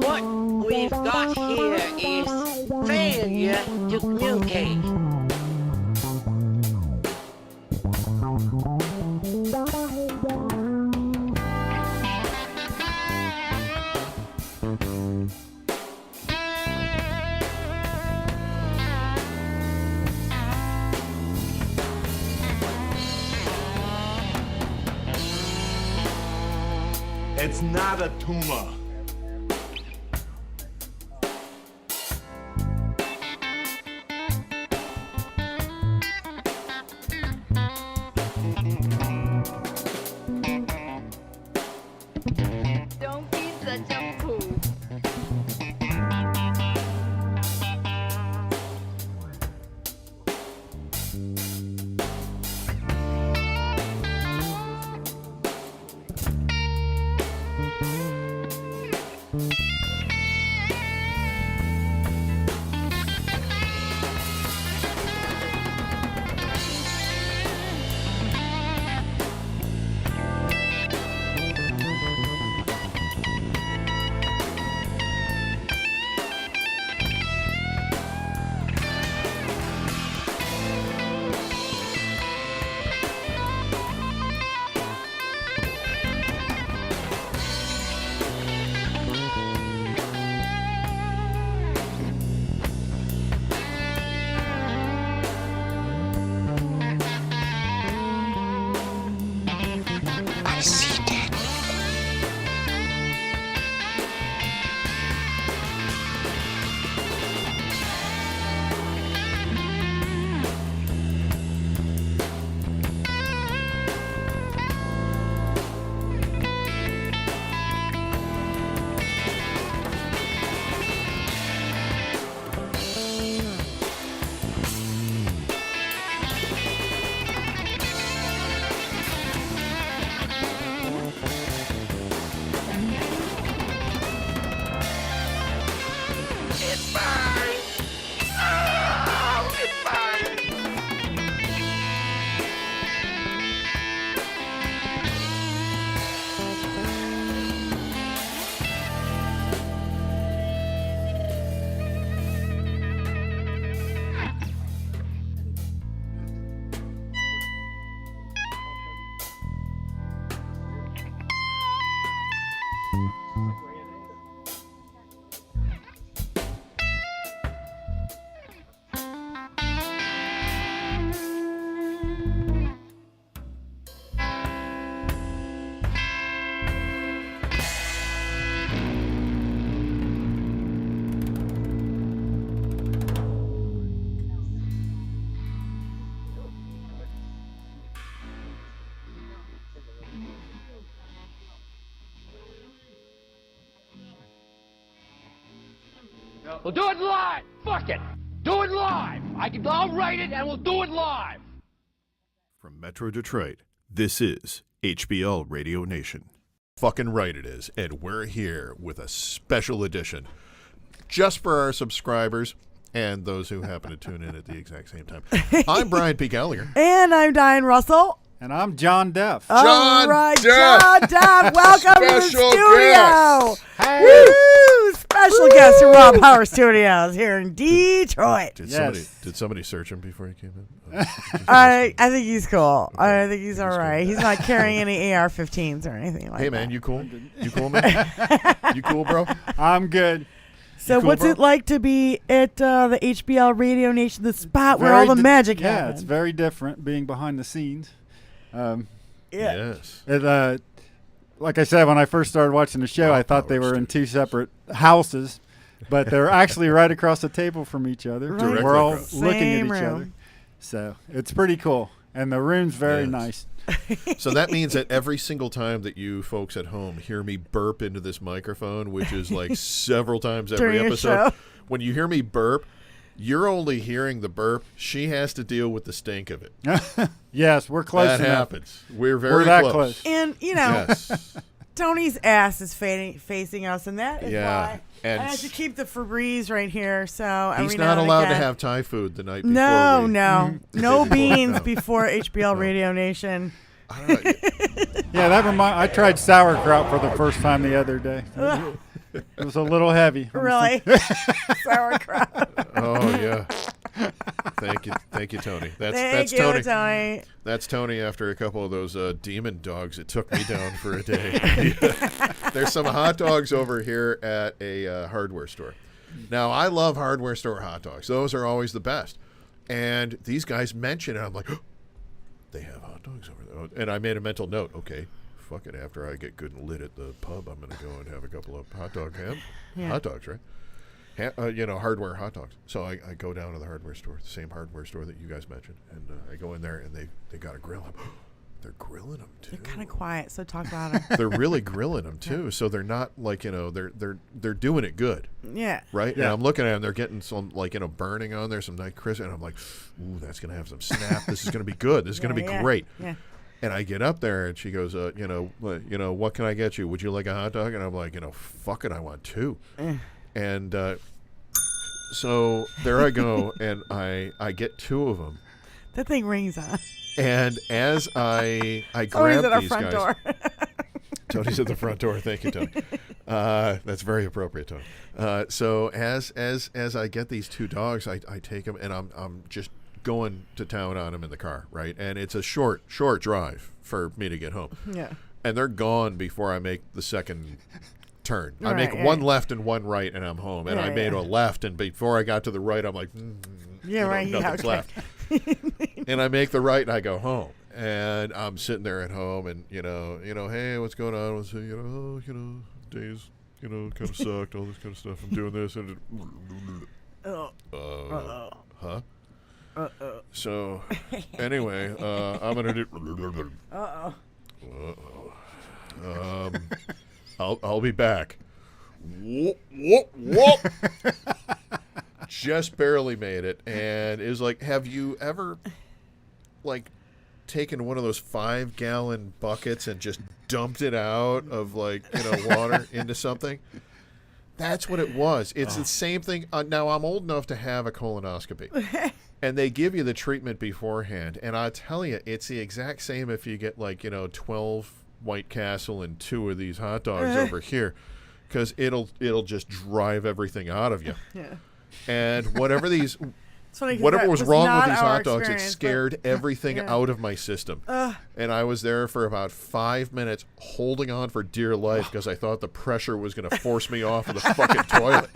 What we've got here is failure to communicate. It's not a tumor. Don't be such a fool. We'll do it live. Fuck it. Do it live. I'll write it and we'll do it live. From Metro Detroit, this is HBL Radio Nation. Fucking right it is, and we're here with a special edition just for our subscribers and those who happen to tune in at the exact same time. I'm Brian P. Gallagher. And I'm Diane Russell. And I'm John Deff. All right, John Deff, welcome to the studio. Guest. Woo! Special guest from Rob Power Studios here in Detroit. Did somebody search him before he came in? I think he's cool. I think he's all right. He's not carrying any AR-15s or anything like that. Hey, man, you cool? You cool, man? You cool, bro? I'm good. So cool, what's bro? it like to be at the HBL Radio Nation, the spot where all the magic happens? Yeah, it's very different being behind the scenes. Yes. Like I said, when I first started watching the show, I thought they were in two separate houses, but they're actually right across the table from each other. Right. We're all Directly looking at Same each room. other. So it's pretty cool. And the room's very nice. So that means that every single time that you folks at home hear me burp into this microphone, which is like several times every During your episode, show. when you hear me burp, you're only hearing the burp. She has to deal with the stink of it. Yes, we're close That enough. happens. We're very that close. close. And, you know, Yes. Tony's ass is facing us, and that is Yeah, why and I have to keep the Febreze right here. So He's every not now and allowed to again- have Thai food the night before. No, we- no beans No. before HBL Radio Nation. I don't know. Yeah, I tried sauerkraut for the first time the other day. It was a little heavy. Really, sauerkraut. Oh yeah. Thank you, Tony. That's Thank you, Tony. Tony. That's Tony after a couple of those demon dogs. It took me down for a day. There's some hot dogs over here at a hardware store. Now, I love hardware store hot dogs. Those are always the best. And these guys mention it. I'm like, oh, they have hot dogs over there. And I made a mental note. Okay, fuck it. After I get good and lit at the pub, I'm going to go and have a couple of hot dogs, right? Hardware hot dogs. So I go down to the hardware store, the same hardware store that you guys mentioned, and I go in there, and they got a grill. They're grilling them too. They're kind of quiet, so talk louder. They're really grilling them too, so they're not like they're doing it good, Yeah. right? Yeah. And I'm looking at them; they're getting some burning on there, some nice crisp, and I'm like, ooh, that's gonna have some snap. This is gonna be good. This is gonna be great. Yeah. And I get up there, and she goes, what can I get you? Would you like a hot dog? And I'm like, fuck it, I want two. And so there I go, and I get two of them. That thing rings on. And as I Tony's grab at our these front guys, door. Tony's at the front door. Thank you, Tony. That's very appropriate, Tony. So as I get these two dogs, I take them, and I'm just going to town on them in the car, right? And it's a short drive for me to get home. Yeah. And they're gone before I make the second turn. I make Right, one left and one right, and I'm home. And Yeah, I made yeah. a left, and before I got to the right, I'm like, Yeah, right. Yeah, nothing's okay. left. And I make the right, and I go home. And I'm sitting there at home, and hey, what's going on? What's days, kind of sucked, all this kind of stuff. I'm doing this, and huh? So anyway, I'm gonna do. I'll be back. Whoop, whoop, whoop. Just barely made it, and it was like, have you ever taken one of those 5-gallon buckets and just dumped it out of water into something? That's what it was. It's the same thing. Now I'm old enough to have a colonoscopy, and they give you the treatment beforehand. And I tell you, it's the exact same if you get 12 White Castle and 2 of these hot dogs over here, because it'll just drive everything out of you. Yeah. And whatever these. It's funny 'cause Whatever that was wrong with not these our hot dogs, it experience, scared everything yeah. out of my system. And I was there for about 5 minutes holding on for dear life because I thought the pressure was going to force me off of the fucking toilet.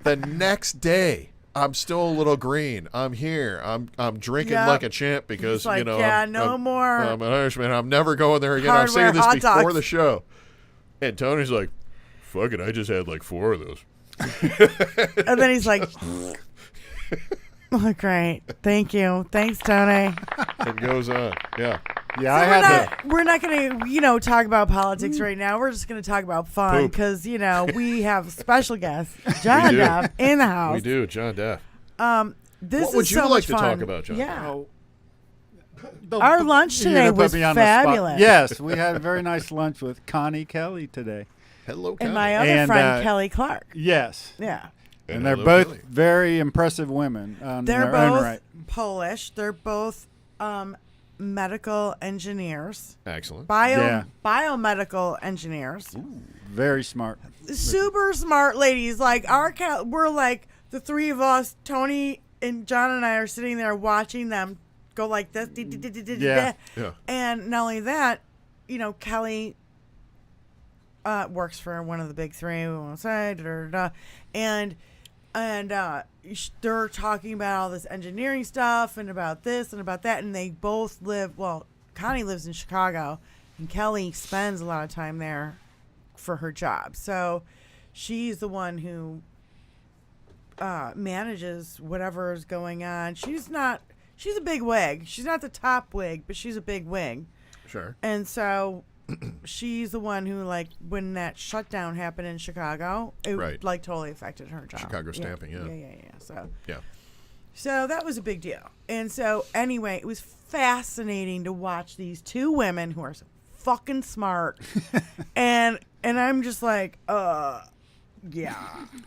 The next day, I'm still a little green. I'm here. I'm drinking Yep. like a champ because, It's like, I'm more I'm an Irishman. I'm never going there again. I'm hardware saying this hot before dogs. the show. And Tony's like, fuck it, I just had 4 of those. And then he's like, oh, great. Thank you. Thanks, Tony. And goes on. Yeah. Yeah, I had we're not going to, talk about politics right now. We're just going to talk about fun Poop. because, we have special guest, John Duff, in the house. We do, John Duff. This What would is you so like much to fun. talk about, John? Yeah. to. Our lunch today Put was me on the spot. fabulous. Yes, we had a very nice lunch with Connie Kelly today. Hello, And Connie. my other And, friend, Kelly Clark. Yes. Yeah. And they're hello, both Kelly. very impressive women on They're their own both right. Polish. They're both medical engineers. Excellent. Biomedical engineers. Very smart. Super smart ladies. Like we're like the three of us, Tony and John and I are sitting there watching them go like this. Yeah. Yeah. And not only that, Kelly works for one of the big three. We won't say, and they're talking about all this engineering stuff and about this and about that, and they both live. Well, Connie lives in Chicago, and Kelly spends a lot of time there for her job. So she's the one who manages whatever is going on. She's a big wig. She's not the top wig, but she's a big wig. Sure. And so she's the one who, like, when that shutdown happened in Chicago, it Right. like totally affected her job. Chicago stamping, yeah. So Yeah. so that was a big deal. And so anyway, it was fascinating to watch these two women who are so fucking smart. and I'm just like, yeah.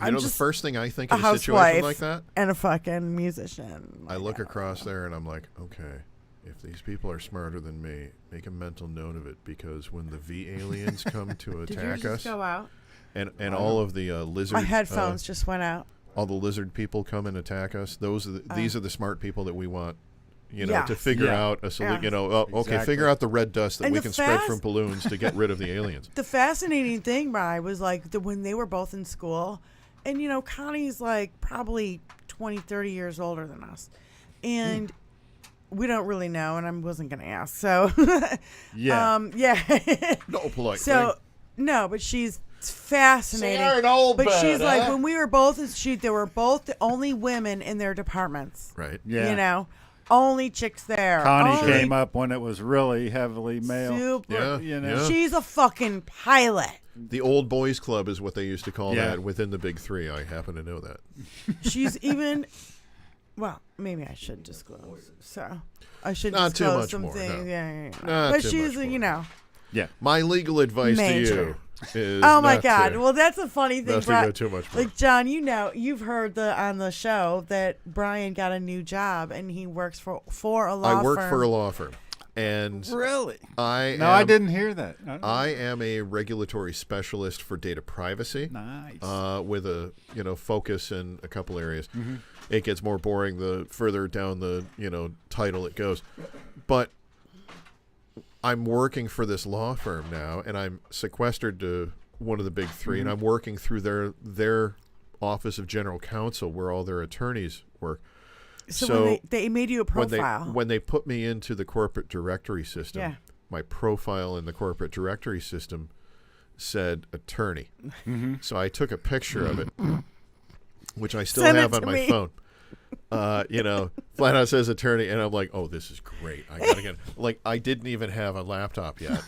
I'm The just first thing I think a in a situation housewife like that, and a fucking musician. I look across there and I'm like, okay, if these people are smarter than me, make a mental note of it, because when the V aliens come to Did attack you us, just go out? and all of the lizard, My headphones just went out. all the lizard people come and attack us. These are the smart people that we want. To Yes. figure Yeah. out okay, Exactly. figure out the red dust that And we the can spread fast- from balloons to get rid of the aliens. The fascinating thing, Bri, was like when they were both in school, and Connie's like probably 20, 30 years older than us, and we don't really know, and I wasn't gonna ask, so Yeah. yeah. No polite So thing. no, but she's fascinating. You're an old but bird, she's like huh? when we were both in shoot, they were both the only women in their departments. Right. Yeah. Only chicks there. Connie Only came up when it was really heavily male. Super. Yeah. She's a fucking pilot. The old boys club is what they used to call Yeah. that within the big three. I happen to know that. She's even. Well, maybe I should disclose. So I should Not too disclose much some more, things. no. Yeah. Not But too she's, much more. Yeah. My legal advice Major. to you is Oh my not God! to- Well, that's a funny thing. not to Bri- go too much more. Like John, you've heard on the show that Brian got a new job and he works for a law firm. I work for a law firm, and Really? I No, I am- didn't hear that. I am a regulatory specialist for data privacy. Nice. With a focus in a couple areas. Mm-hmm. It gets more boring the further down the title it goes, but I'm working for this law firm now, and I'm sequestered to one of the big three, and I'm working through their office of general counsel where all their attorneys work. So when they made you a profile. when they put me into the corporate directory system, Yeah. my profile in the corporate directory system said attorney. So I took a picture of it, which I still Send it have on to my me. phone. Flat out says attorney, and I'm like, oh, this is great. I gotta get like I didn't even have a laptop yet,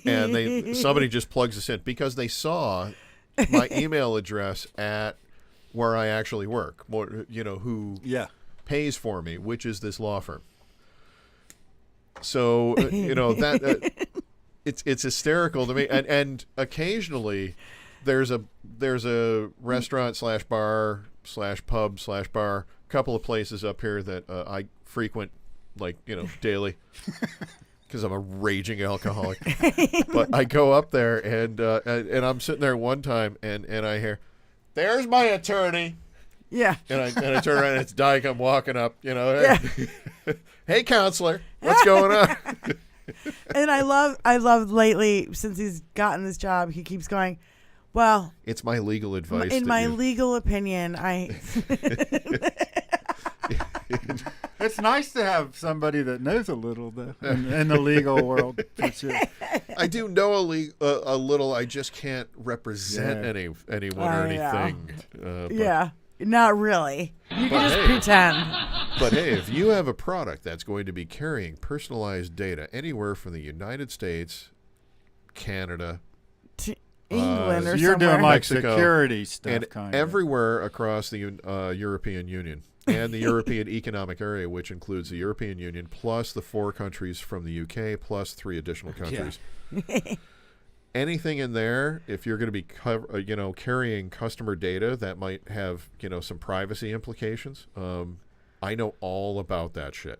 and somebody just plugs this in because they saw my email address at where I actually work. Who Yeah. pays for me, which is this law firm. So that it's hysterical to me, and occasionally there's a restaurant / bar / pub / bar, couple of places up here that I frequent daily because I'm a raging alcoholic. But I go up there and I'm sitting there one time and I hear, "There's my attorney." Yeah. And I turn around and it's Dyke. I'm walking up, Hey, counselor, what's going on? And I love lately, since he's gotten this job, he keeps going, well, It's my legal advice. in that my you- legal opinion, It's nice to have somebody that knows a little though in the legal world. For sure. I do know a little. I just can't represent Yeah. anyone or Oh, yeah. anything. But yeah, not really. You But can just hey. pretend. But hey, if you have a product that's going to be carrying personalized data anywhere from the United States, Canada, To England So or you're somewhere. doing like Mexico, security stuff, and kind of. everywhere across the European Union and the European Economic Area, which includes the European Union plus the 4 countries from the UK plus 3 additional countries. Anything in there, if you're going to be carrying customer data that might have some privacy implications, I know all about that shit.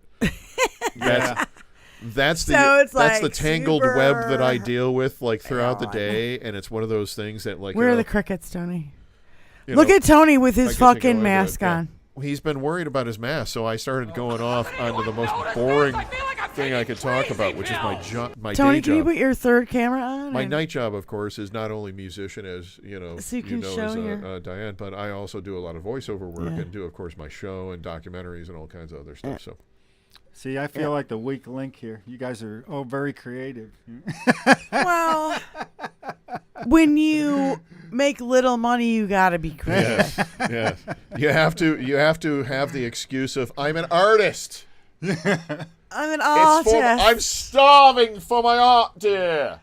That's the tangled web that I deal with throughout the day, and it's one of those things that Where are the crickets, Tony? you Look know, at Tony with his I guess I go fucking into mask it, yeah. on. He's been worried about his mask, so I started going off onto the most boring thing I could talk about, which is my Tony, day can you job. put your third camera on? My and- night job, of course, is not only musician, as So you can show as your- Diane, but I also do a lot of voiceover work and do, of course, my show and documentaries and all kinds of other stuff. So, See, I feel like the weak link here. You guys are very creative. Well, when you make little money, you got to be creative. yes, you have to have the excuse of I'm an artist. I'm an I'm artist, starving for my art, dear.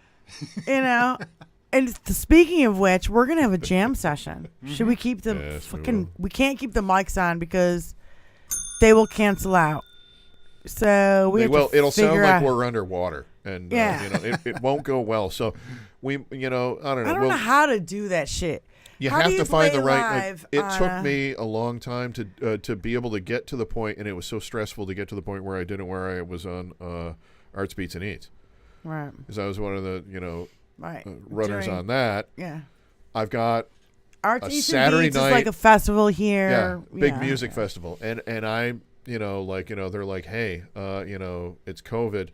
And speaking of which, we're gonna have a jam session. Should we keep the Yes, we fucking? will. We can't keep the mics on because they will cancel out. So we have to It'll sound figure like out. we're underwater, and it won't go well. So I don't know. I don't know how to do that shit. You How do have you to find play the right. live It on took a- me a long time to be able to get to the point, and it was so stressful to get to the point where I was on Arts, Beats, and Eats, Right. because I was one of the Right. runners During- on that. Yeah. I've got Arts a Eats and Saturday Beats is night- like a festival here. big music festival, and I they're like, hey, it's COVID.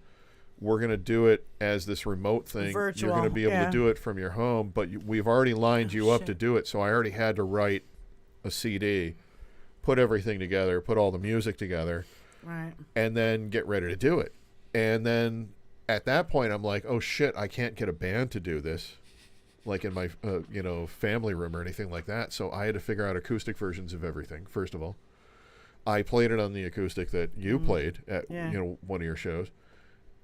We're going to do it as this remote thing. Virtual, You're going to be able to do it from your home, but we've already lined you up to do it. So I already had to write a CD, put everything together, put all the music together, Right. and then get ready to do it. And then at that point, I'm like, oh shit, I can't get a band to do this, like in my family room or anything like that. So I had to figure out acoustic versions of everything. First of all, I played it on the acoustic that you played at one of your shows.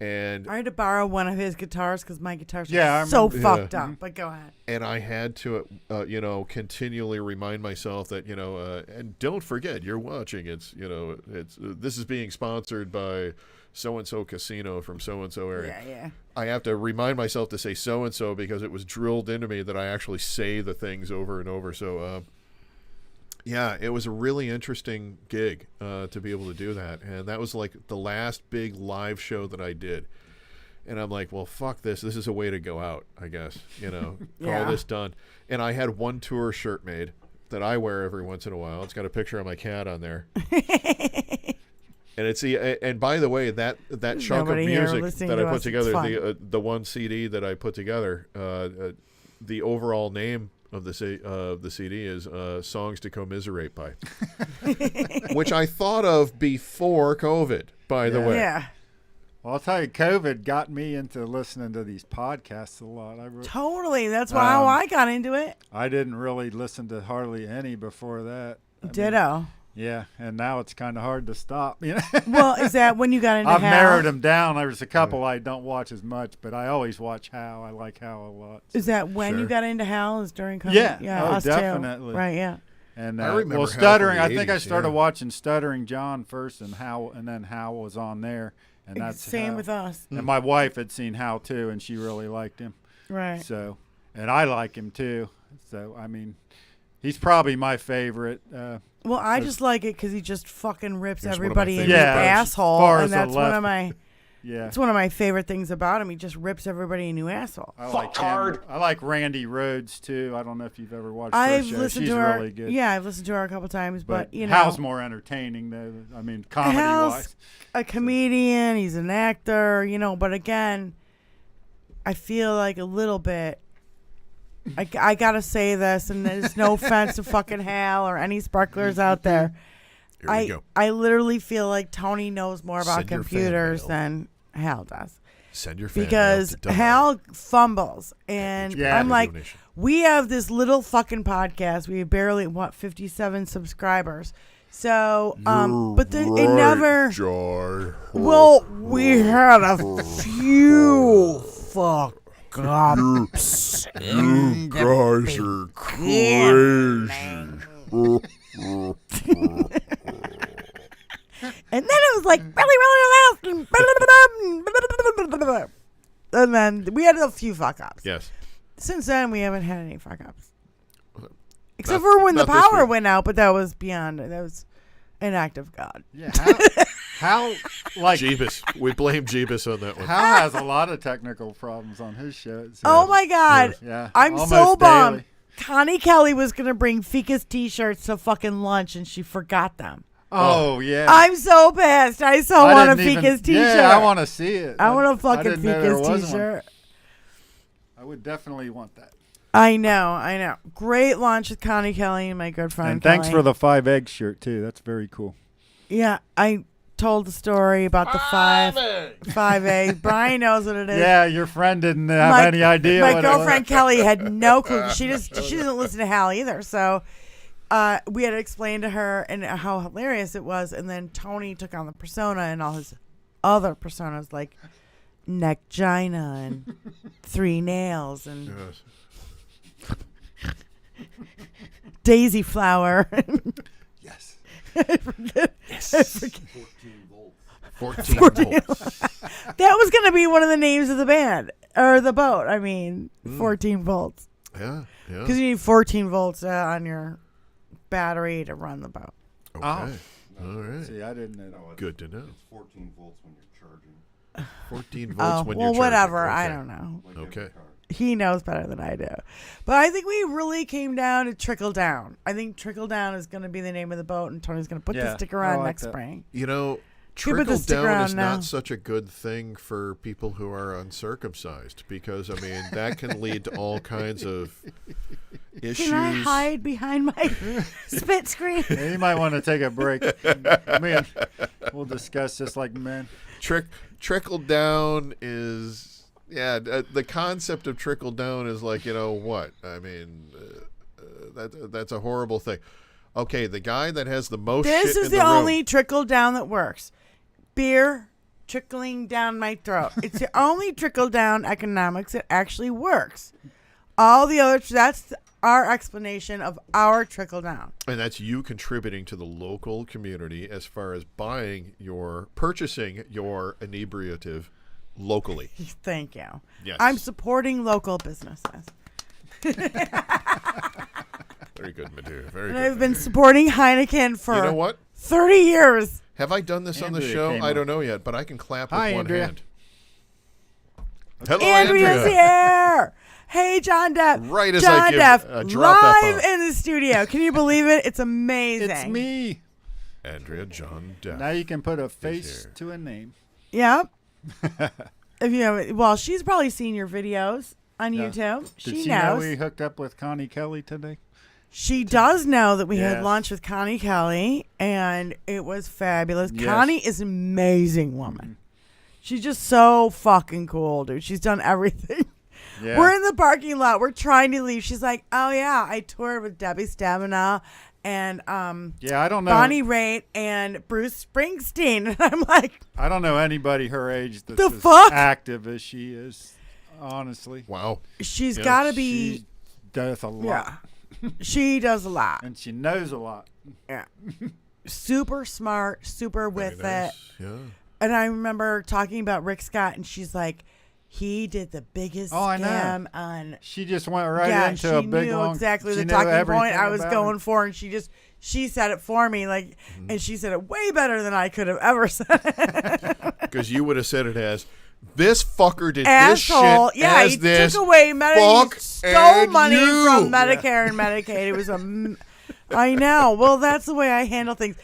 And I had to borrow one of his guitars because my guitars Yeah, I are so remember. fucked up. But go ahead. and I had to, continually remind myself that, and don't forget, you're watching. This is being sponsored by so-and-so casino from so-and-so area. Yeah. I have to remind myself to say so-and-so because it was drilled into me that I actually say the things over and over. So, it was a really interesting gig to be able to do that. And that was like the last big live show that I did. And I'm like, well, fuck this. This is a way to go out, I guess. All this done. And I had one tour shirt made that I wear every once in a while. It's got a picture of my cat on there. And and by the way, that chunk of Nobody here music listening that to I put us, it's together, fun. the one CD that I put together, the overall name of the CD is Songs to Commiserate By, which I thought of before COVID, by the way. Yeah. Well, I'll tell you, COVID got me into listening to these podcasts a lot. Totally. That's how I got into it. I didn't really listen to hardly any before that. Ditto. Yeah, and now it's kind of hard to stop. Well, is that when you got into I've Hal? narrowed them down. There's a couple I don't watch as much, but I always watch Hal. I like Hal a lot. Is that when you Sure. got into Hal? Is during COVID? Yeah. Oh, us definitely. Too. Right, yeah. And I remember Hal Stuttering. from the I think I 80s, started yeah. watching Stuttering John first, and then Hal was on there, and that's Same how- with us. And my wife had seen Hal too, and she really liked him. Right. So, and I like him too. So, I mean, he's probably my favorite. Well, I just like it because he just fucking rips He's one of my everybody in favorite his Yeah, as asshole, far as and the that's one left. of my. Yeah. It's one of my favorite things about him. He just rips everybody a new asshole. I like him. I like Randy Rhoads too. I don't know if you've ever watched her I've show. listened She's to her. really good. Yeah, I've listened to her a couple times, but you know, Hal's more entertaining though. I mean, comedy Hal's wise. a comedian. He's an actor, but again, I feel like a little bit. I gotta say this, and there's no offense to fucking Hal or any sparklers out there. Here we go. I literally feel like Tony knows more about Send your fan computers mail. than Hal does. Send your fan Because mail to Doug. Hal fumbles, and Yeah. I'm like, Donation. we have this little fucking podcast. We have barely 57 subscribers. So, but it never. Joy. Well, we had a few fuck ups. You guys are crazy. And then it was like really loud. And then we had a few fuck ups. Yes. Since then, we haven't had any fuck ups. Except Not- for when the not this power week. went out, but that was beyond. That was an act of God. Yeah. How like Jeebus. We blame Jeebus on that one. Hal has a lot of technical problems on his show. So Oh my God. yeah, I'm so almost bummed. daily. Connie Kelly was going to bring Fika's t-shirts to fucking lunch and she forgot them. Oh yeah. I'm so pissed. I so I want a didn't even- Fika's t-shirt. Yeah, I want to see it. I want a I fucking didn't know there Fika's was one. t-shirt. I would definitely want that. I know. Great lunch with Connie Kelly and my good friend. And thanks Kelly. for the 5 egg shirt too. That's very cool. Yeah, I told the story about the 5A. Brian knows what it is. Yeah, your friend didn't have any idea. My what it was. girlfriend Kelly had no clue. She doesn't listen to Hal either. So we had to explain to her and how hilarious it was. And then Tony took on the persona and all his other personas like neck-gina and 3 nails and daisy flower. Yes. I forget. 14 volts. That was going to be one of the names of the band or the boat. I mean, 14 volts. Yeah. Because you need 14 volts on your battery to run the boat. Okay. All right. See, I didn't know. Good to know. It's 14 volts when you're charging. 14 volts Oh, when well, you're whatever. charging. I Okay. don't know. Like every Okay. car. He knows better than I do. But I think we really came down to Trickle Down. I think Trickle Down is going to be the name of the boat, and Tony's going to put the Yeah, sticker I on like next that. spring. You know, Should we put the trickle sticker down on is now? not such a good thing for people who are uncircumcised because, I mean, that can lead to all kinds of issues. Can I hide behind my spit screen? Yeah, you might want to take a break. Man, we'll discuss this like men. Trickle down is, the concept of trickle down is like, you know what? I mean, that's a horrible thing. Okay, the guy that has the most This shit is in the room- only trickle down that works. Beer trickling down my throat. It's the only trickle down economics that actually works. All the other, that's our explanation of our trickle down. And that's you contributing to the local community as far as purchasing your inebriative locally. Thank you. Yes. I'm supporting local businesses. Very good, Madhu. Very And good. I've been Madhu. supporting Heineken for You know what? 30 years. Have I done this on the Andrea show? came I up. don't know yet, but I can clap with Hi, one Andrea. hand. Hello, Andrea's Andrea. here. Hey, John Depp. Right as John I give- Depp, drop that live bomb. in the studio. Can you believe it? It's amazing. It's me. Andrea John Depp. Now you can put a face here. to a name. Yep. If you have, well, she's probably seen your videos on Yeah. YouTube. Did She she know knows. we hooked up with Connie Kelly today? She does know that we had Yes. lunch with Connie Kelly, and it was fabulous. Yes. Connie is an amazing woman. She's just so fucking cool, dude. She's done everything. Yeah. We're in the parking lot. We're trying to leave. She's like, "Oh yeah, I toured with Debbie Stamina and Yeah, I don't know. Bonnie Raitt and Bruce Springsteen." And I'm like, I don't know anybody her age that's The as fuck? active as she is. Honestly, Wow. she's Yeah. got to she be. does a lot, Yeah, she does a lot. and she knows a lot. Yeah, super smart, super with Very nice. it. Yeah. And I remember talking about Rick Scott, and she's like, he did the biggest Oh, I know. scam on. She just went right Yeah, into she a big knew long. exactly she the knew talking point everything I was about going it. for, and she said it for me, like, and she said it way better than I could have ever said it. Because you would have said it as, this fucker did Asshole. this shit Yeah, as he this. took away fuck he stole and money you. from Medicare and Medicaid. It was I know. Well, that's the way I handle things.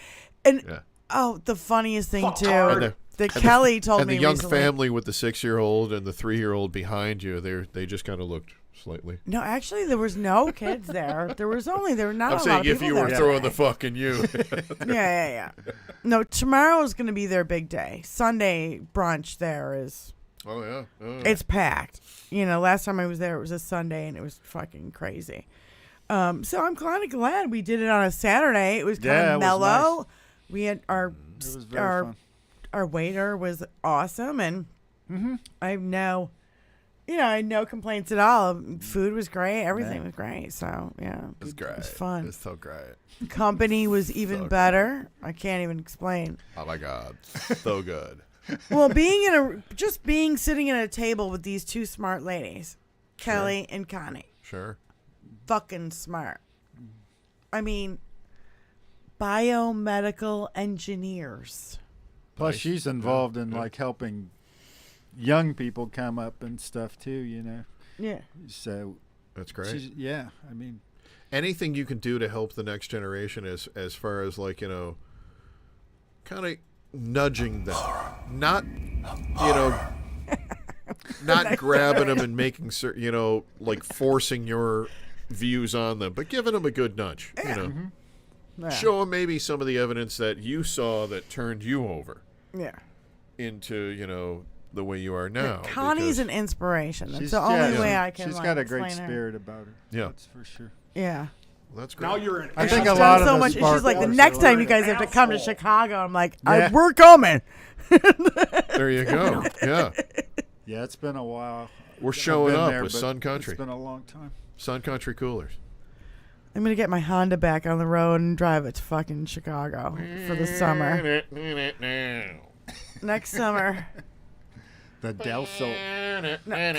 And Yeah. oh, the funniest thing too. And that Kelly told and me the young recently. family with the 6-year-old and the 3-year-old behind you, they just kind of looked slightly. No, actually, there was no kids there. There were not I'm a lot saying of if people you were there throwing today. the fucking you. Yeah. No, tomorrow is going to be their big day. Sunday brunch there is, Oh yeah. Oh. it's packed. You know, last time I was there, it was a Sunday, and it was fucking crazy. So I'm kind of glad we did it on a Saturday. It was kind Yeah, of it was mellow. nice. We had our It was very fun. our waiter was awesome, and I have no, I had no complaints at all. Food was great. Everything was great. So yeah, It was great. It was fun. It's so great. Company was even better. I can't even explain. Oh my God, so good. Well, sitting at a table with these two smart ladies, Kelly and Connie, Sure. fucking smart. I mean, biomedical engineers. Plus, Nice. she's involved in Yeah. like helping young people come up and stuff too. Yeah. So That's great. yeah. I mean, Anything you can do to help the next generation as far as like, kind of nudging them, not, not grabbing them and making certain, like forcing your views on them, but giving them a good nudge, Yeah. show them maybe some of the evidence that you saw that turned you over Yeah. into, the way you are now. Connie's because- an inspiration. That's she's the only yeah, way I can. She's like, got a great explain her. spirit about her. Yeah. That's for sure. Yeah. Well, that's great. Now you're an I think a She's lot done of so the much. spark She's like, the plugs next are time you like- guys have to come to Chicago, I'm like, Yeah. we're coming. There you go. Yeah. Yeah, it's been a while. We're I've showing been up there, with but Sun Country. It's been a long time. Sun Country coolers. I'm gonna get my Honda back on the road and drive it to fucking Chicago for the summer. Next summer. The Del Sol.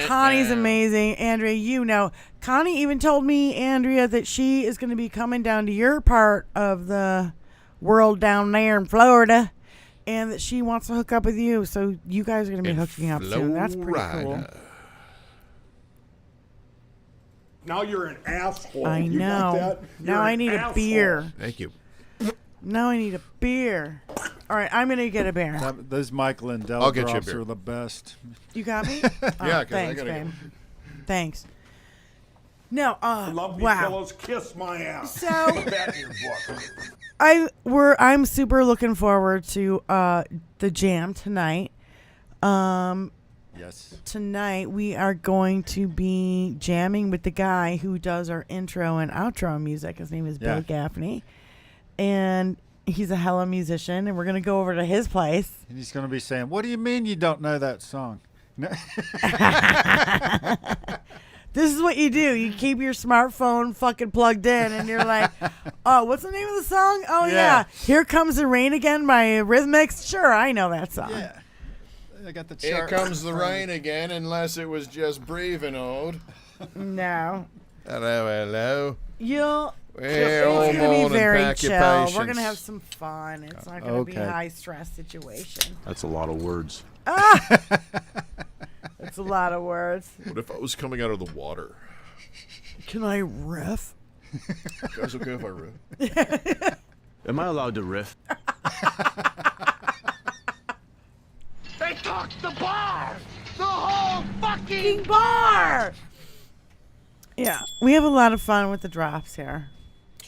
Connie's amazing. Andrea, Connie even told me, Andrea, that she is going to be coming down to your part of the world down there in Florida, and that she wants to hook up with you. So you guys are going to be hooking up soon. That's pretty cool. Florida. Now you're an asshole. I You got know. that? Now You're I an need a asshole. beer. Thank you. Now I need a beer. All right, I'm going to get a beer. Those Mike Lindell I'll get you a drops beer. are the best. You got me? Yeah, 'cause I thanks, gotta babe. Thanks. No, Lumpy wow. pillows, kiss my ass. So Put that in your book. I'm super looking forward to the jam tonight. Yes. Tonight we are going to be jamming with the guy who does our intro and outro music. His name is Bill Yeah. Gaffney, and he's a hella musician. And we're gonna go over to his place. And he's going to be saying, "What do you mean you don't know that song?" No. This is what you do. You keep your smartphone fucking plugged in, and you're like, "Oh, what's the name of the song? Oh yeah, Yeah. Here Comes the Rain Again by Rhythmics. Sure, I know that song. Yeah. I got the Here chart. comes the rain again, unless it was just breathing old. No, Hello, hello. you'll. Well, It's gonna be on and very pack your chill. We're patience. gonna have some fun. It's not gonna be a Okay. high stress situation. That's a lot of words. It's a lot of words. What if I was coming out of the water? Can I riff? Guys, okay if I riff? Am I allowed to riff? They took the bar! The whole fucking Bar. Yeah, we have a lot of fun with the drops here.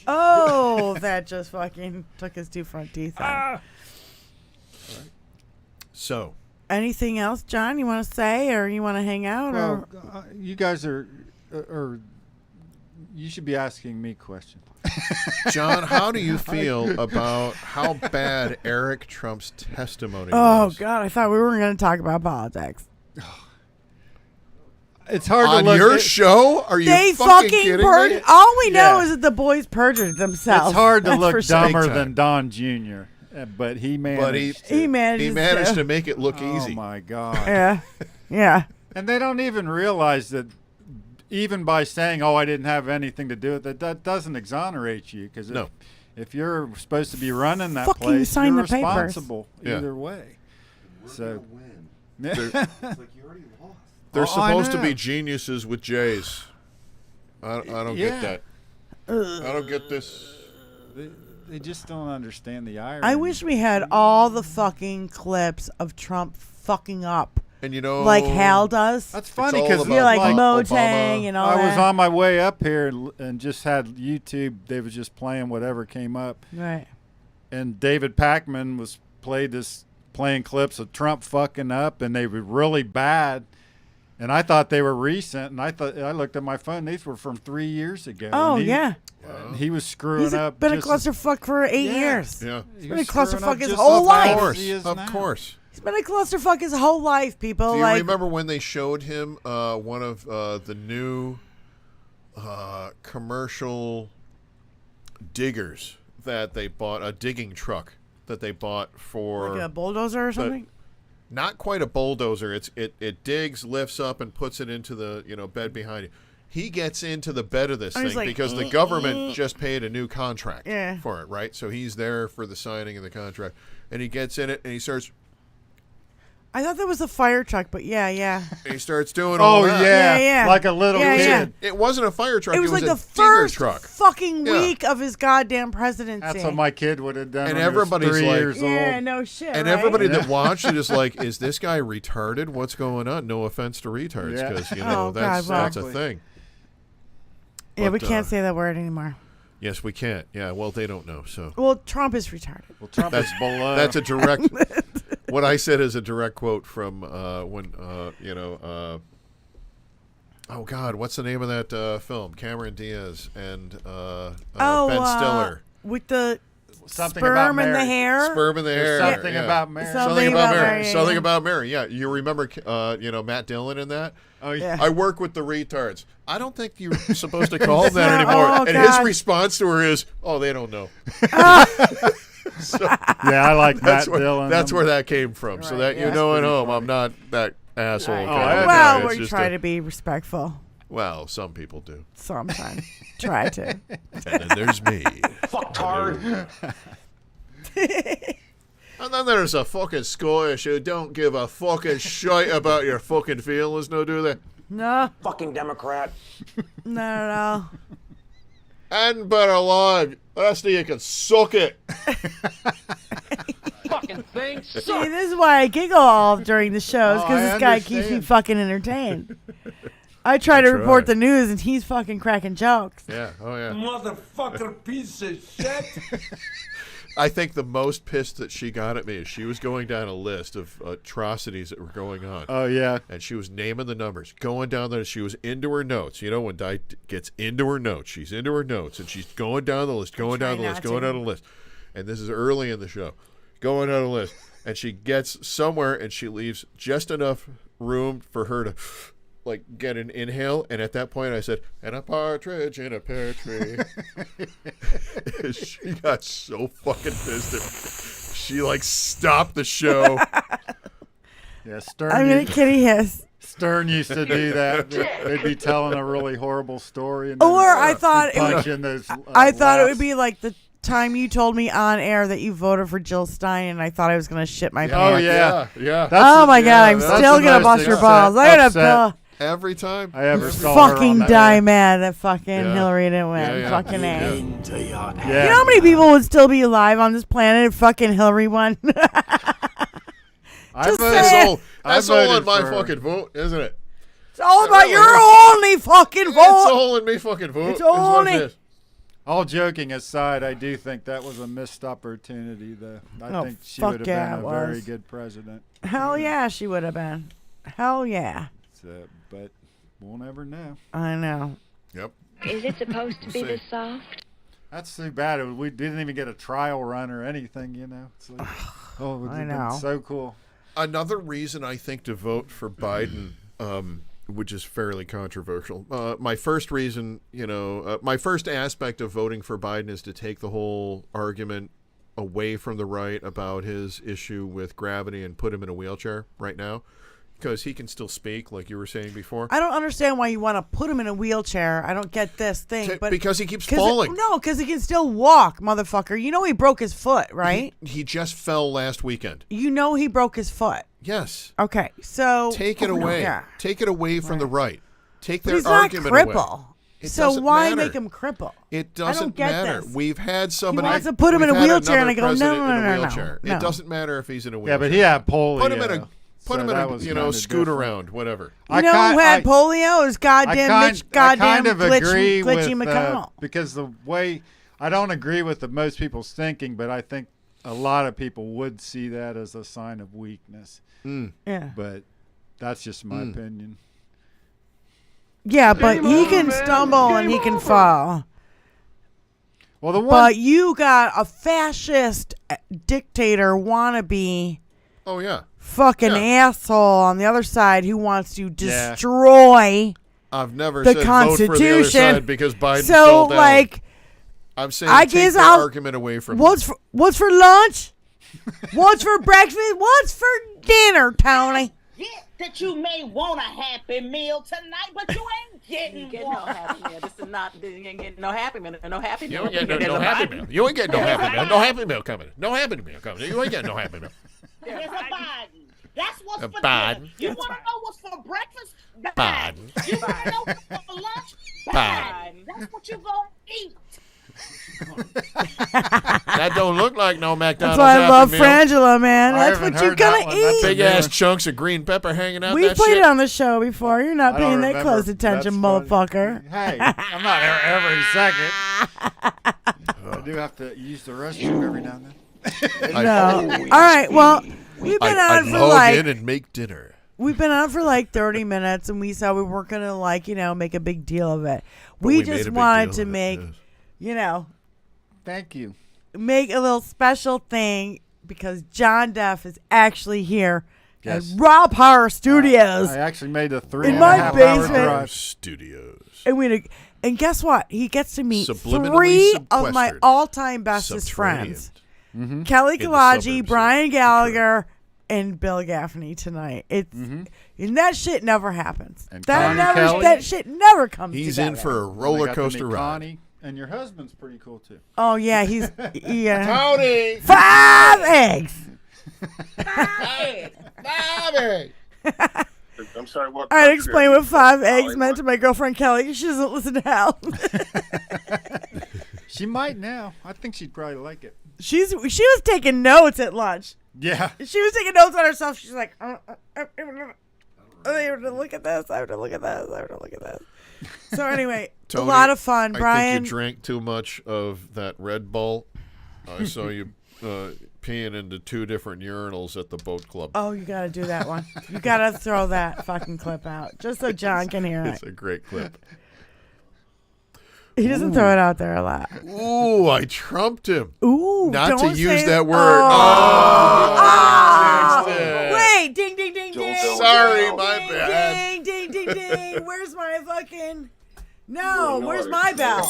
Oh, that just fucking took his two front teeth out. So, Anything else, John? You want to say, or you want to hang out, Well, or you guys are you should be asking me questions. John, how do you feel about how bad Eric Trump's testimony oh was? god, I thought we were going to talk about politics. It's hard On to look. your show? Are you They fucking fucking kidding perjured. me? All we know Yeah. is that the boys perjured themselves. It's hard to That's look for sure. dumber Big time. than Don Jr., but he managed. But He managed. he managed to make it look Oh easy. my God! Yeah, yeah. And they don't even realize that. Even by saying, "Oh, I didn't have anything to do with it," that doesn't exonerate you because No. if you're supposed to be running that Fucking place, sign you're the papers. responsible Yeah. either way. We're So- gonna win. They're, It's like you already lost. they're Oh, I supposed to know. be geniuses with J's. I don't Yeah. get that. I don't get this. They just don't understand the irony. I wish we had all the fucking clips of Trump fucking up And you know, like Hal does. That's funny all because about You're like Obama. Motang and all I that. was on my way up here and just had YouTube. They was just playing whatever came up, Right. and David Packman was playing clips of Trump fucking up, and they were really bad. And I thought they were recent, and I looked at my phone. These were from 3 years ago. Oh, and yeah. He was screwing He's up. been a just clusterfuck for 8 years. Yeah. He's been a clusterfuck his just whole as life. bad as he is Of now. course. He's been a clusterfuck his whole life, people. Do you like, remember when they showed him one of the new commercial diggers that they bought, a digging truck that they bought for like a bulldozer or something? not quite a bulldozer. It digs, lifts up, and puts it into the bed behind you. He gets into the bed of this I was thing like, because the government just paid a new contract Yeah. for it, right? So he's there for the signing of the contract, and he gets in it and he starts I thought that was a fire truck, but yeah. he starts doing all Oh, that. yeah. Yeah. Like a little Yeah, kid. yeah. It wasn't a fire truck. It was like a the digger first truck. fucking Yeah. week of his goddamn presidency. That's what my kid would have done And when he was everybody's 3 like- years Yeah, old. no shit. And right? everybody that watched it is like, is this guy retarded? What's going on? No offense to retards, Yeah. because Oh, that's God, well. that's a thing. Yeah, we But, can't say that word anymore. Yes, we can't. Yeah, well, they don't know. So Well, Trump is retarded. Well, Trump is below. that's a direct. What I said is a direct quote from when oh God, what's the name of that film? Cameron Diaz and Ben Stiller. With the Something about sperm in the Mary. hair. Sperm in the hair. Something yeah. about Mary. Something about Mary, yeah, Something yeah. about Mary. Yeah, you remember Matt Dillon in that? Oh, yeah. I work with the retards. I don't think you're supposed to call them that anymore. Oh, and his God. response to her is, "Oh, they don't know." So Yeah, I like that's Matt where Dillon. that's where that came from. So Right, that you yeah. know at That's home, pretty I'm not that asshole. Right. kind of I guy. Well, It's we just try to be respectful. Well, some people do. Sometimes. Try to. And then there's me. Fucktard. And then there's a fucking Scottish who don't give a fucking shite about your fucking feelings, no, do they? No, Fucking Democrat. no. And better alive. The rest of you can suck it. Fucking thing See, sucks. this is why I giggle all during the shows, Oh, because I this guy keeps me understand. fucking entertained. I try to That's report right. the news, and he's fucking cracking jokes. Yeah, oh yeah. Motherfucker piece of shit. I think the most pissed that she got at me is she was going down a list of atrocities that were going on. Oh, yeah. And she was naming the numbers, going down there. She was into her notes. You know, when Di gets into her notes, she's into her notes, and she's going down the list, going down the list, going down the list. And this is early in the show, going down the list. And she gets somewhere, and she leaves just enough room for her to, like, get an inhale. And at that point, I said, "And a partridge in a pear tree." She got so fucking pissed at me. She, like, stopped the show. Yeah, Stern. I'm going to kitty hiss. Stern used to do that. They'd be telling a really horrible story, and then Or I thought it would, punch in those. I thought it would laughs. be like the time you told me on air that you voted for Jill Stein, and I thought I was going to shit my Oh, pants. yeah. Yeah. That's Oh the- my God, yeah, I'm that's still the going to most bust your upset- balls. I got upset Every time. I ever saw her on fucking that die air. mad that fucking Yeah. Hillary didn't win. Yeah, yeah. Fucking A. Yeah. Yeah. You know how many people would still be alive on this planet if fucking Hillary won? I Just voted- That's saying. all. I That's all in voted my for her. fucking vote, isn't it? It's all about really your is. only fucking It's vote. all in me fucking vote. It's is what only- it is. All joking aside, I do think that was a missed opportunity, though. I Oh, think she fuck would have yeah, been it a very was. good president. Hell yeah, she would have been. Hell yeah. So, but we'll never know. I know. Yep. Is it supposed to be We'll this see. soft? That's too bad. We didn't even get a trial run or anything, you know. It's like, oh, it would I have know. been so cool. Another reason I think to vote for Biden, which is fairly controversial. My first reason, my first aspect of voting for Biden is to take the whole argument away from the right about his issue with gravity and put him in a wheelchair right now, because he can still speak, like you were saying before. I don't understand why you want to put him in a wheelchair. I don't get this thing. But Because he keeps 'cause falling. No, because he can still walk, motherfucker. You know he broke his foot, right? He just fell last weekend. You know he broke his foot. Yes. Okay, so Take it away. Yeah. Take it away from the right. Take But their he's not argument away. cripple. It So doesn't why matter. make him cripple? It I don't doesn't get matter. this. We've had somebody. wants to put him in a we've had wheelchair, and another I go, no, president no, in a no, no, wheelchair. no. It doesn't matter if he's in a wheelchair. Yeah, but he had polio. Put him in a scoot kinda around, whatever. You know who had polio? It was goddamn Mitch, goddamn kind of Glitch, agree Glitchy with, McConnell. because the way I don't agree with most people's thinking, but I think a lot of people would see that as a sign of weakness. Yeah. But that's just my opinion. Yeah, but he can stumble and he can fall. Well, the one. But you got a fascist dictator wannabe Oh yeah. fucking Yeah. asshole on the other side who wants to destroy I've never the said vote for the other Constitution. side because Biden So, fell down. like, I'm saying I take guess the I'll- argument away from what's for lunch? What's for breakfast? What's for dinner, Tony? Get that you may want a happy meal tonight, but you ain't getting Get one. no happy meal. This is not. You ain't getting no happy meal. No happy You meal. ain't getting no happy meal. You ain't getting no happy meal. No happy meal coming. No happy meal coming. You ain't getting no happy meal. There's a Biden. That's what's A for Biden. dinner. You want to know what's for breakfast? Biden. You want to know what's for lunch? Biden. That's what you gonna eat. That don't look like no McDonald's That's why I happy love meal. frangula, man. I That's haven't what you're heard that gonna one. That's eat. a Big new ass one. chunks of green pepper hanging out We've that played shit. it on the show before. You're not I don't paying that remember. close attention, That's funny. motherfucker. Hey, I'm not here every second. I do have to use the restroom every now and then. No. All right. Well, we've been I on for log like in and make dinner. we've been on for like 30 minutes, and we said we weren't gonna like make a big deal of it. But We made just a big wanted deal to of it, make yes. Thank you. make a little special thing because John Duff is actually here Yes. at Raw Power Studios. I actually made a In my 3.5 hour basement. drive. Studios. and guess what? He gets to meet Subliminally 3 of my sequestered. all-time bestest Subterranean. friends. Kelly In the Kalaji, suburbs Brian of Gallagher, and Bill Gaffney tonight. It's and that shit never happens. And That Connie Kelly. that shit never comes He's together. in for a I roller got to coaster meet ride. Connie, and your husband's pretty cool too. Oh yeah, he's yeah. Howdy. 5 eggs. Bobby. I'm sorry, what? All right, explain what 5 eggs meant to my girlfriend Kelly. She doesn't listen to Hal. She might now. I think she'd probably like it. She was taking notes at lunch. Yeah. She was taking notes on herself. She's like, I have to look at this. I have to look at this. I have to look at this. So anyway, Tony, a lot of fun. I Brian, think you drank too much of that Red Bull. I saw you peeing into 2 different urinals at the boat club. oh, you got to do that one. You got to throw that fucking clip out just so John can hear It's it. a great clip. He doesn't throw it out there a lot. Ooh, I trumped him. Ooh, Not to don't use say- that word. Oh. Oh, Oh. jinxed it. Wait, ding, ding, ding, ding. Sorry, my Ding, bad. Ding, ding, ding, ding. Where's my fucking... No, where's my bell?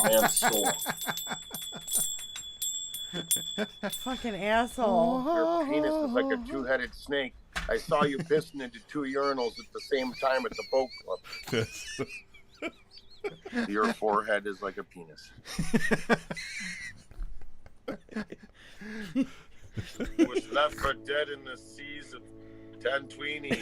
Fucking asshole. Your penis is like a 2-headed snake. I saw you pissing into 2 urinals at the same time at the boat club. Your forehead is like a penis. Was left for dead in the seas of Tantwini.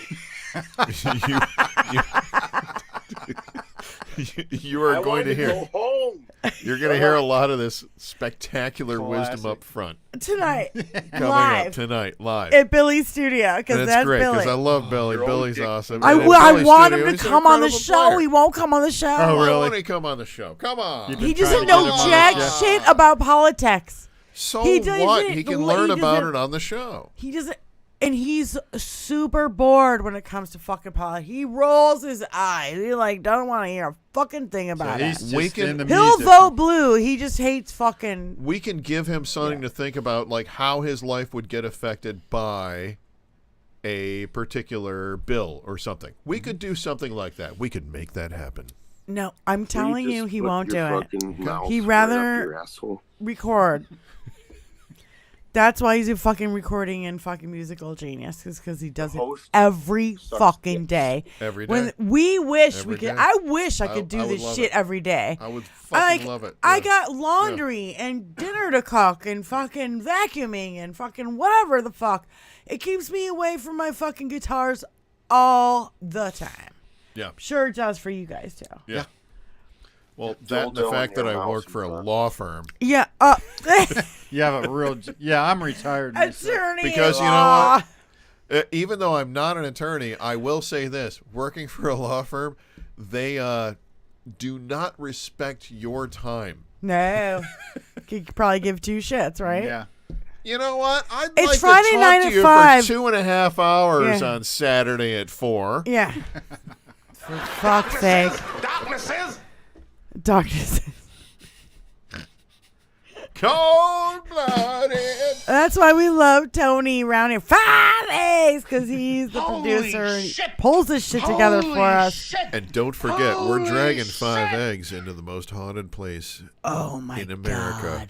You are going to hear. Go home. You're going to hear a lot of this spectacular wisdom Classic. up front Tonight, coming live up tonight live. at Billy's studio, because And it's that's great Billy. because I love Billy. Your own Billy's dick. awesome. I And in want Billy's him studio, to he's an come on the incredible show. player. He won't come on the show. Why really? won't he come on the show? Come on. You've He been trying doesn't to know get him on jack the show. shit about politics. So He doesn't- what? He can learn he about doesn't- it on the show. He doesn't, and he's super bored when it comes to fucking politics. He rolls his eyes. He don't want to hear a fucking thing So about he's it. just We can- in the He'll music. vote blue. He just hates fucking. We can give him something to think about, like how his life would get affected by a particular bill or something. We could do something like that. We could make that happen. No, I'm telling you, he won't do it. He'd He'd rather record. That's why he's a fucking recording and fucking musical genius, because he does it host every sucks fucking dick. day. Every day. When we wish Every we could, day. I wish I I could do would this love shit it. every day. I would fucking love it. I Yeah. got laundry and dinner to cook and fucking vacuuming and fucking whatever the fuck. It keeps me away from my fucking guitars all the time. Yeah. Sure it does for you guys too. Yeah. Well, that and the dildo fact in that your I mouth work for a and law firm. Yeah. You have a real. Yeah, I'm retired. myself. Attorney Because in you know law. what? Even though I'm not an attorney, I will say this. Working for a law firm, they do not respect your time. No. You could probably give 2 shits, right? Yeah. You know what? I'd It's like Friday to night talk at to you 5. for 2.5 hours Yeah. on Saturday at 4. Yeah. For fuck's sake. darkness is? Darkness. Cold-blooded. That's why we love Tony around here. 5 eggs, because he's the producer and he pulls this shit together for us. And don't forget, we're dragging 5 eggs into the most haunted place in America God.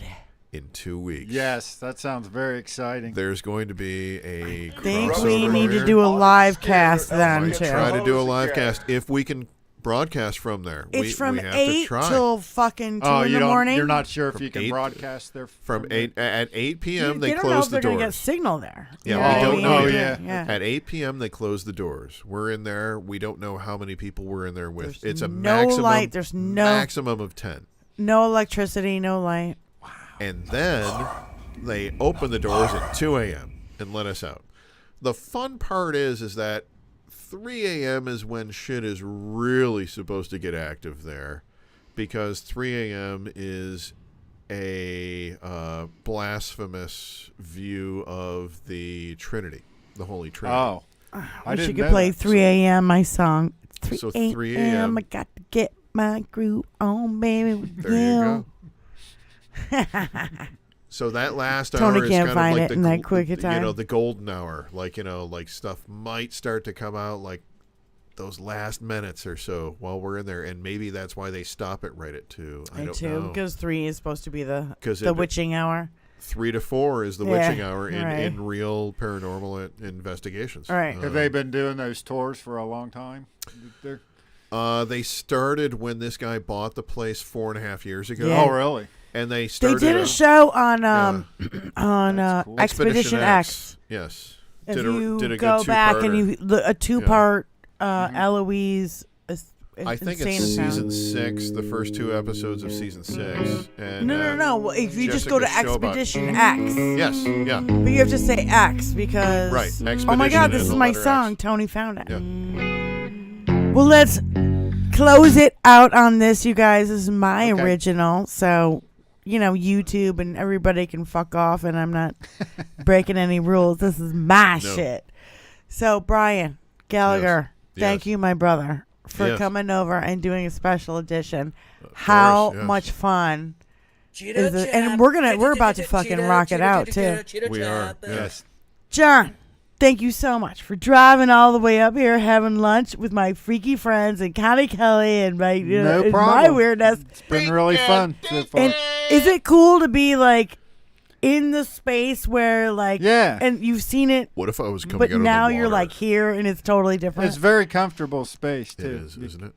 in 2 weeks. Yes, that sounds very exciting. There's going to be a I think crossover we need to here. do a live cast then, We're too. try to do a live cast if we can broadcast from there. It's from we have 8 to try. till fucking 2 Oh, in the morning. You're not sure if From you can 8 broadcast there from 8 at 8 p.m. You They don't know close if the they're doors. gonna get signal there. Yeah, You know we what I don't mean? know yet. Yeah. At 8 p.m. they close the doors. We're in there. We don't know how many people we're in there with. There's It's a no maximum. light. There's no maximum of 10. No electricity, no light. And then they open the doors at 2 a.m. and let us out. The fun part is that 3 a.m. is when shit is really supposed to get active there, because 3 a.m. is a blasphemous view of the Trinity, the Holy Trinity. Oh. I wish you could play 3 a.m. my song. 3 So 3 a.m. a.m. I got to get my groove on, baby. With There you go. So that last Tony hour is can't kind find of like it the in that quick a you know, time. the golden hour. Like, you know, like stuff might start to come out like those last minutes or so while we're in there, and maybe that's why they stop it right at 2. I don't know. Because 3 is supposed to be the it- witching hour. 3 to 4 is the Yeah, witching hour in, right. in real paranormal investigations. Right. Have they been doing those tours for a long time? They're- They started when this guy bought the place 4.5 years ago. Yeah. Oh, really? And they They started did a show on That's cool. Expedition X. Yes. If did you a go good back two-parter. and you a 2-part Eloise. I think Insane it's Asylum. season 6, the first 2 episodes of season 6. And, No. If you just go to Jessica's show about- Expedition X. Yes, yeah. But you have to say X because. Right, Oh my God, Expedition this is is the my letter song. X. Tony found it. Yeah. Well, let's close it out on this, you guys. This is my Okay. original. So, YouTube and everybody can fuck off, and I'm not breaking any rules. This is my shit. So, Brian Gallagher, Yes. thank Yes. you, my brother, for Yes. coming over and doing a special edition. How yes. much fun is it? And we're about to fucking rock it out, too. We are, yes. John, thank you so much for driving all the way up here, having lunch with my freaky friends and Connie Kelly and my No and problem. my weirdness. It's been really fun so far. And is it cool to be like in the space where like Yeah. and you've seen it, What if I was coming but out of now the you're water? like here and it's totally different. It's very comfortable space, It too. is, isn't it?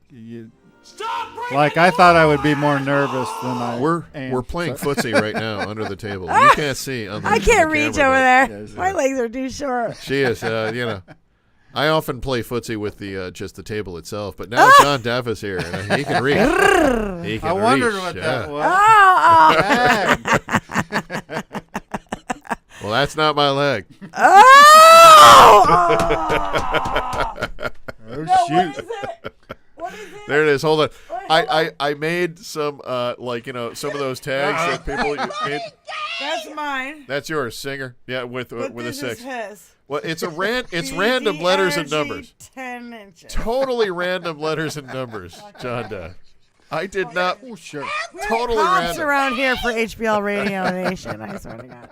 Like, I thought I would be more nervous than I We're am. playing So- footsie right now under the table. You can't see. On the, I can't on the reach camera, over but there. Yes. My legs are too short. She is. I often play footsie with the just the table itself, but now John Deff is here and he can reach. He can I wondered reach, what yeah. that was. Oh, Well, that's not my leg. oh, Oh, No, shoot. what is it? What is it? There it is. Hold on. Wait, hold I made some some of those tags that people made. That's mine. That's yours, singer. Yeah, with But with a this 6. is his. Well, it's random letters and numbers. 10 inches. Totally random letters and numbers, John Deff. I did not. Oh, sure. Totally Pops random. around here for HBL Radio Nation. I swear to God.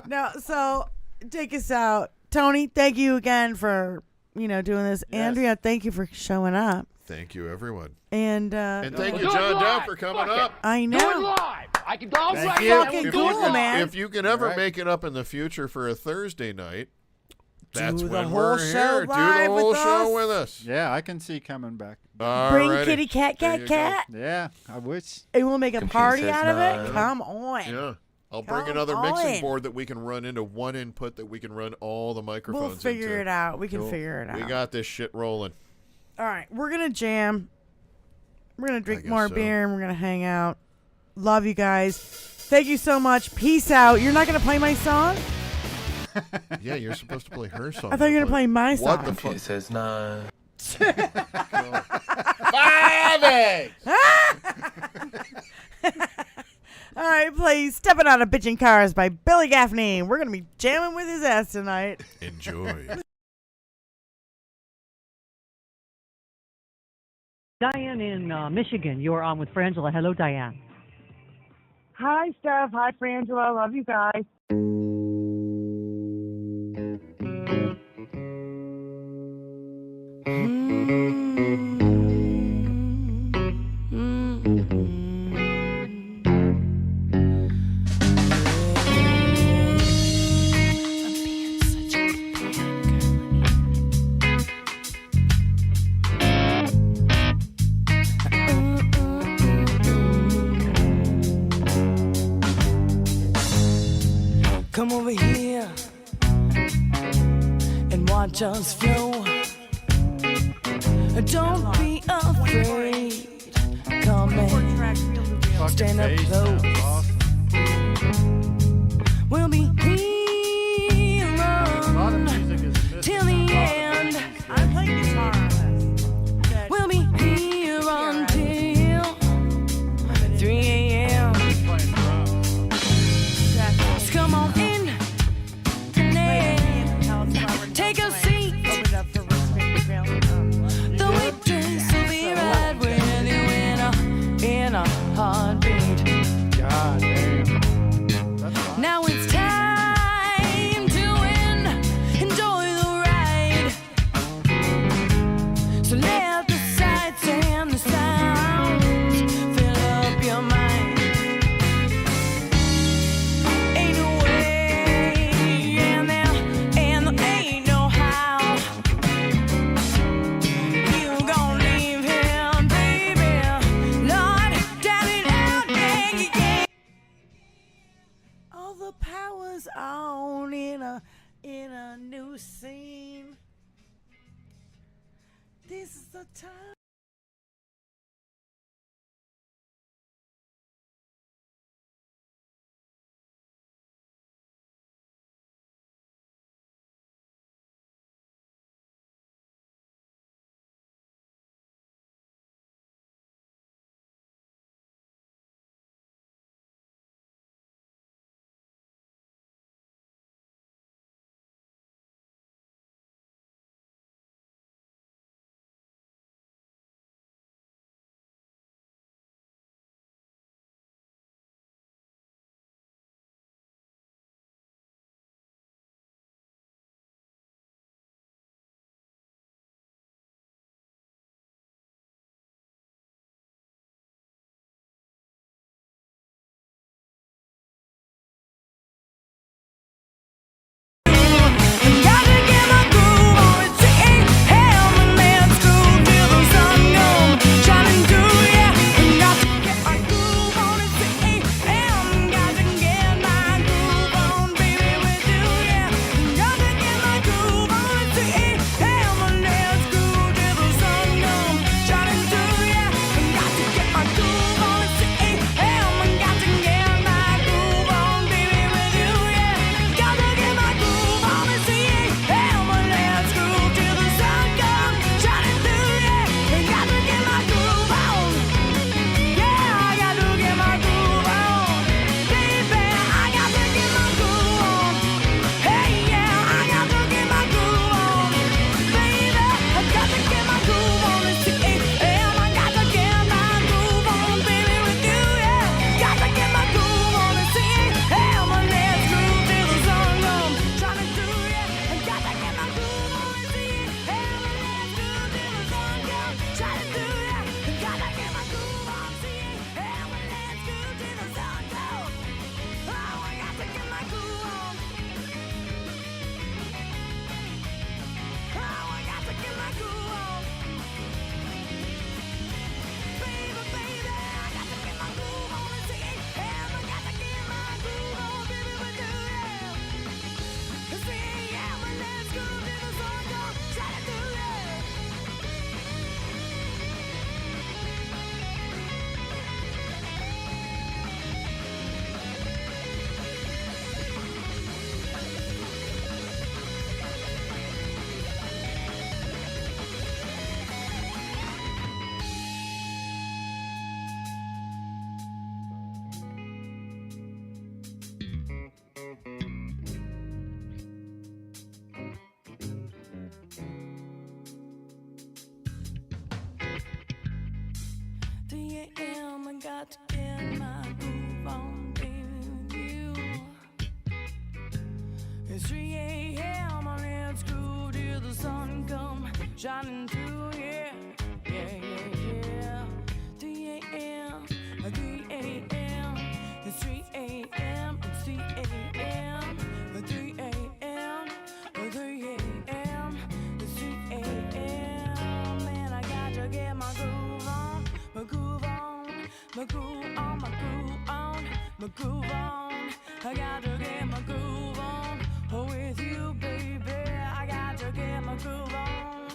No, so take us out, Tony. Thank you again for doing this. Yes. Andrea, thank you for showing up. Thank you, everyone. And And thank We'll you, do it John live. Deff, for coming Fuck it. up. I Do it know. live. I can all Thank right you. it. Fucking If cool, you can, man. if you can ever Right. make it up in the future for a Thursday night, that's Do the when whole we're show here. Do the live whole with show us. with us. Yeah, I can see coming back. Bring Alrighty. kitty cat, There cat, you go. cat. Yeah, I wish. And we'll make a party out of it. Come on. Yeah. I'll bring Come another on. mixing board that we can run into one input that we can run all the microphones We'll figure into. it out. We can Cool. figure it out. We got this shit rolling. All right, we're gonna jam. We're gonna drink guess more so. beer and we're gonna hang out. Love you guys. Thank you so much. Peace out. You're not gonna play my song? Yeah, you're supposed to play her song. I thought you were gonna play my song. What the fuck? says no. 5 eggs! All right, play Stepping on a Bitchin' Cars by Billy Gaffney. We're gonna be jamming with his ass tonight. Enjoy. Diane in Michigan, you're on with Frangela. Hello, Diane. Hi, Steph. Hi, Frangela. Love you guys. Come over here and watch us flow. Don't be afraid. Come and stand up close. We'll be here till the end. I play guitar on this. We'll be here until 3 a.m. So come on in and take a seat. The waitress will be right with you in a heartbeat. God damn. Now it's time to win. Enjoy the ride. So let the sights and the sounds fill up your mind. Ain't no way, and there ain't no how. You gon' leave here, baby. Lord, down and out, yeah, yeah. All the power's on in a new scene. This is the time. It's 3 a.m. and let's groove till the sun come shining through, yeah, yeah, yeah, yeah. 3 a.m., 3 a.m. It's 3 a.m. It's 3 a.m. 3 a.m. 3 a.m. It's 3 a.m. And I got to get my groove on, my groove on, my groove on, my groove on, my groove on. I got to get my groove on. Oh, with you, baby, I got to get my groove on.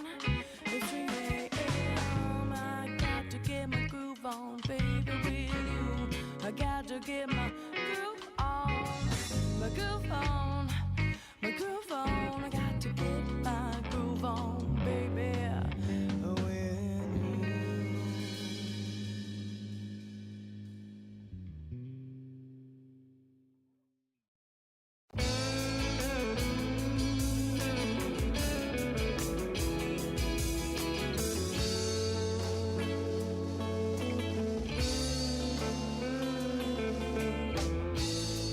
It's 3 a.m. I got to get my groove on, baby, with you. I got to get my groove on, my groove on, my groove on. I got to get my groove on, baby, with you.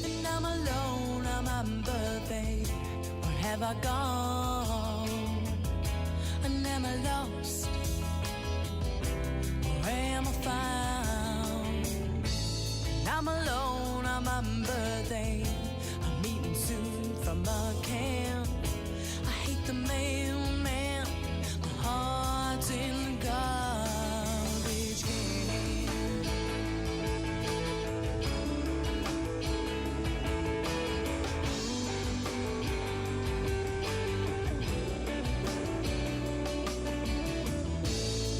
And I'm alone on my birthday. Where have I gone? And am I lost? Or am I found? And I'm alone on my birthday. I'm meeting soon from a camp. I hate the mailman. My heart's in the garbage can.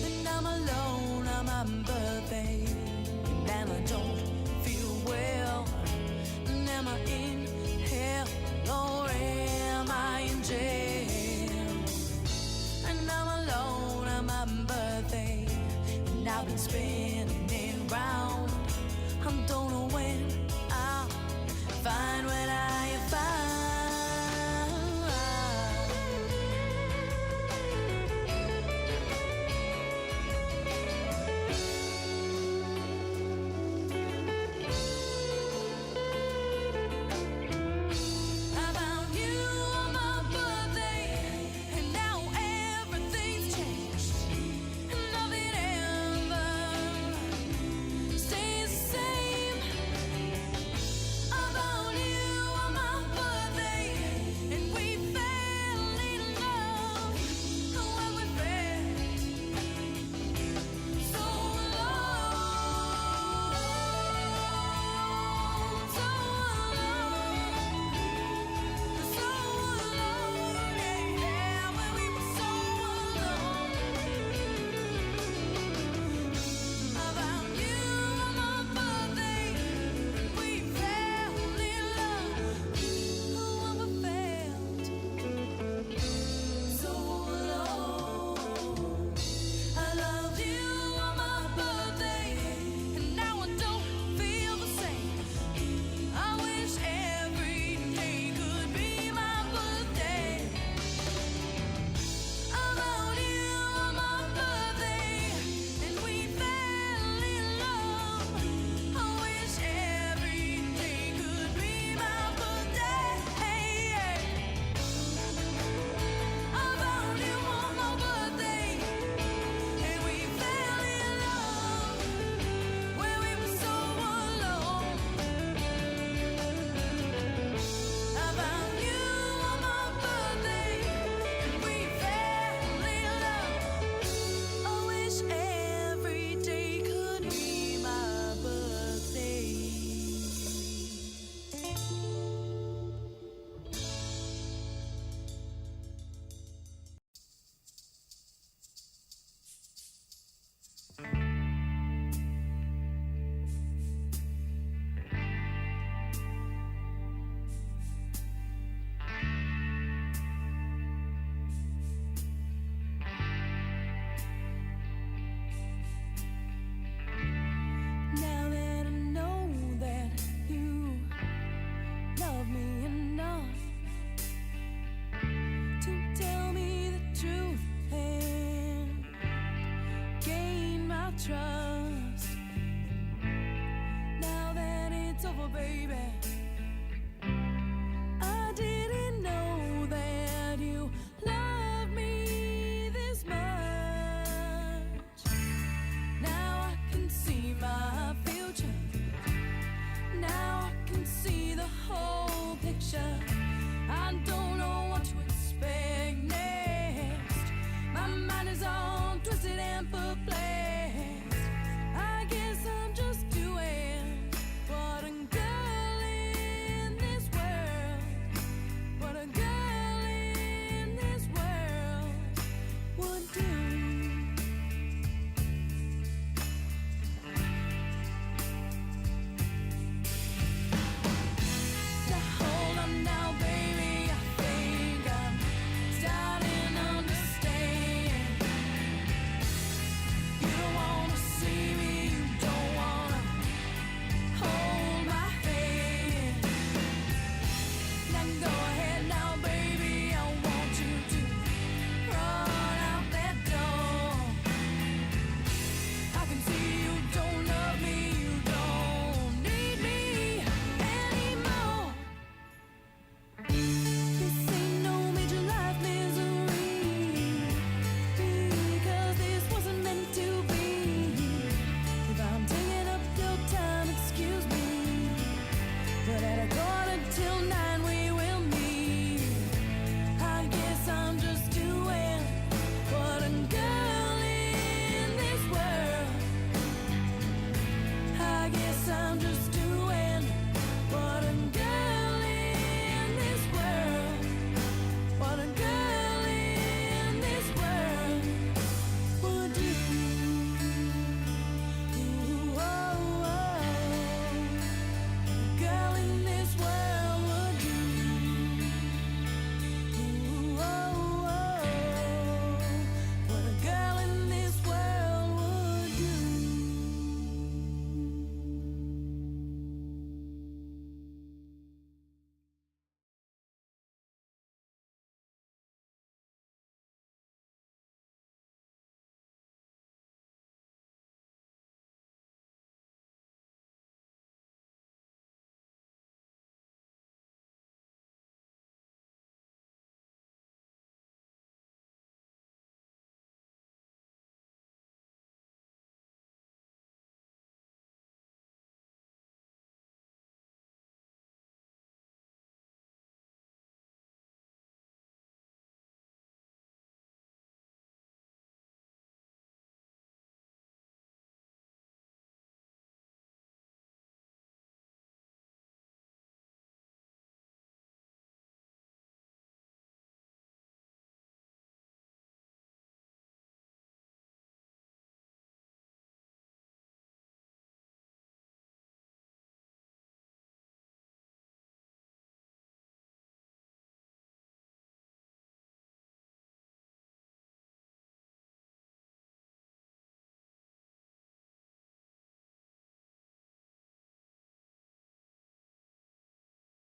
And I'm alone on my birthday. And I don't feel well. And am I in hell or am I in jail? And I'm alone on my birthday. And I've been spinning it round. I don't know when I'll find what I have found. I found you on my birthday, and now everything's changed. And nothing ever stays the same. I found you on my birthday, and we fell in love. When we fell so alone, so alone, so alone, yeah, when we were so alone. I found you on my birthday. We fell in love. When we felt so alone. I loved you on my birthday, and now I don't feel the same. I wish every day could be my birthday. I found you on my birthday, and we fell in love. I wish every day could be my birthday. I found you on my birthday, and we fell in love when we were so alone. I found you on my birthday, and we fell in love. I wish every day could be my birthday. Now that I know that you love me enough to tell me the truth and gain my trust. Now that it's over, baby,